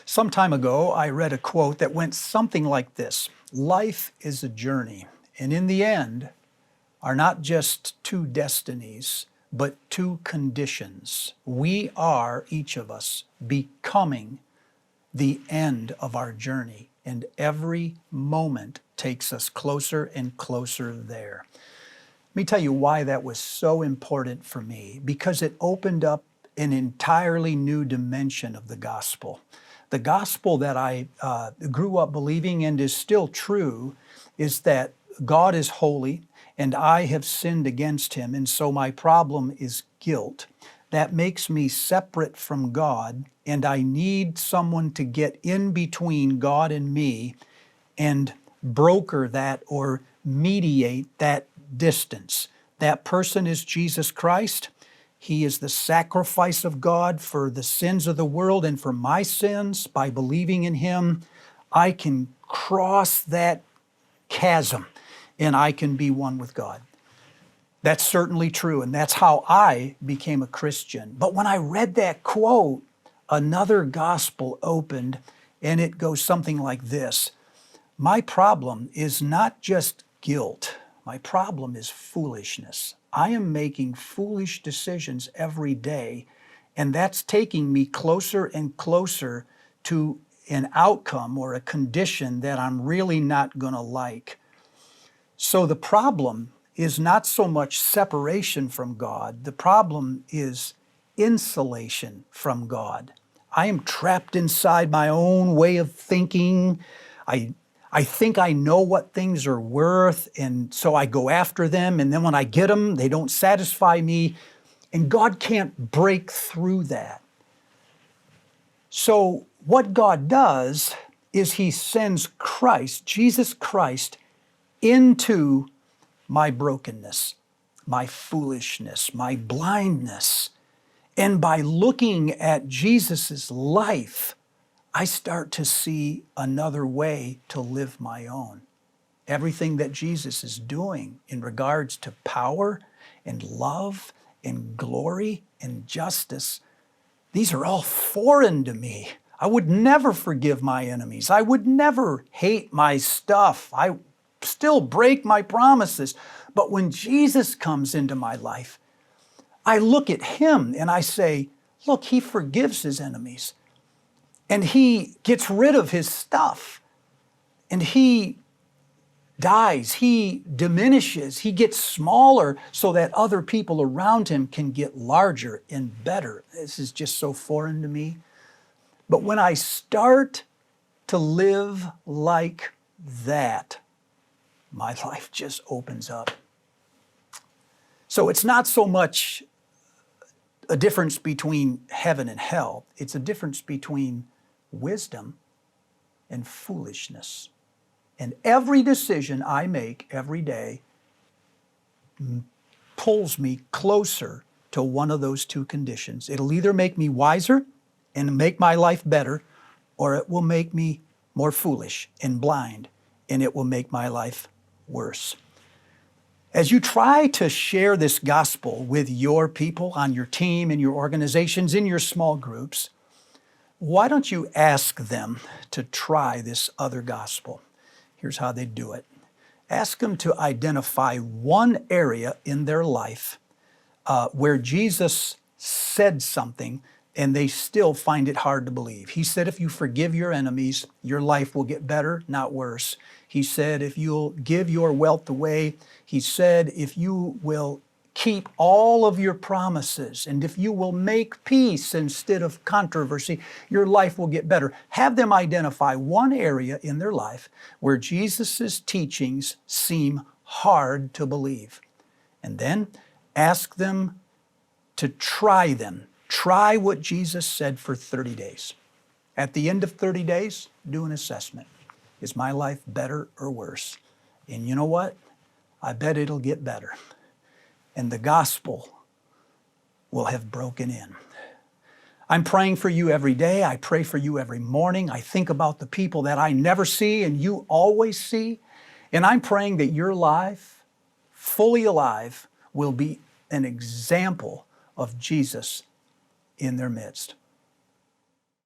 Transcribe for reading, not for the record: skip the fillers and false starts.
Some time ago, I read a quote that went something like this: "Life is a journey, and in the end are not just two destinies, but two conditions. We are, each of us, becoming the end of our journey, and every moment takes us closer and closer there." Let me tell you why that was so important for me, because it opened up an entirely new dimension of the gospel. The gospel that I grew up believing and is still true is that God is holy and I have sinned against him, and so my problem is guilt. That makes me separate from God, and I need someone to get in between God and me and broker that or mediate that distance. That person is Jesus Christ. He is the sacrifice of God for the sins of the world and for my sins. By believing in him, I can cross that chasm and I can be one with God. That's certainly true, and that's how I became a Christian. But when I read that quote, another gospel opened, and it goes something like this: my problem is not just guilt. My problem is foolishness. I am making foolish decisions every day, and that's taking me closer and closer to an outcome or a condition that I'm really not going to like. So the problem is not so much separation from God. The problem is insulation from God. I am trapped inside my own way of thinking. I think I know what things are worth, and so I go after them, and then when I get them, they don't satisfy me, and God can't break through that. So what God does is he sends Christ, Jesus Christ, into my brokenness, my foolishness, my blindness. And by looking at Jesus' life, I start to see another way to live my own. Everything that Jesus is doing in regards to power and love and glory and justice, these are all foreign to me. I would never forgive my enemies. I would never hate my stuff. I still break my promises. But when Jesus comes into my life, I look at him and I say, look, he forgives his enemies. And he gets rid of his stuff. And he dies, he diminishes, he gets smaller so that other people around him can get larger and better. This is just so foreign to me. But when I start to live like that, my life just opens up. So it's not so much a difference between heaven and hell. It's a difference between wisdom and foolishness. And every decision I make every day pulls me closer to one of those two conditions. It'll either make me wiser and make my life better, or it will make me more foolish and blind, and it will make my life worse. As you try to share this gospel with your people on your team, in your organizations, in your small groups, why don't you ask them to try this other gospel? Here's how they do it. Ask them to identify one area in their life where Jesus said something and they still find it hard to believe. He said, if you forgive your enemies, your life will get better, not worse. He said, if you'll give your wealth away, he said, if you will keep all of your promises, and if you will make peace instead of controversy, your life will get better. Have them identify one area in their life where Jesus' teachings seem hard to believe. And then ask them to try them. Try what Jesus said for 30 days. At the end of 30 days, do an assessment. Is my life better or worse? And you know what? I bet it'll get better. And the gospel will have broken in. I'm praying for you every day. I pray for you every morning. I think about the people that I never see and you always see. And I'm praying that your life, fully alive, will be an example of Jesus in their midst.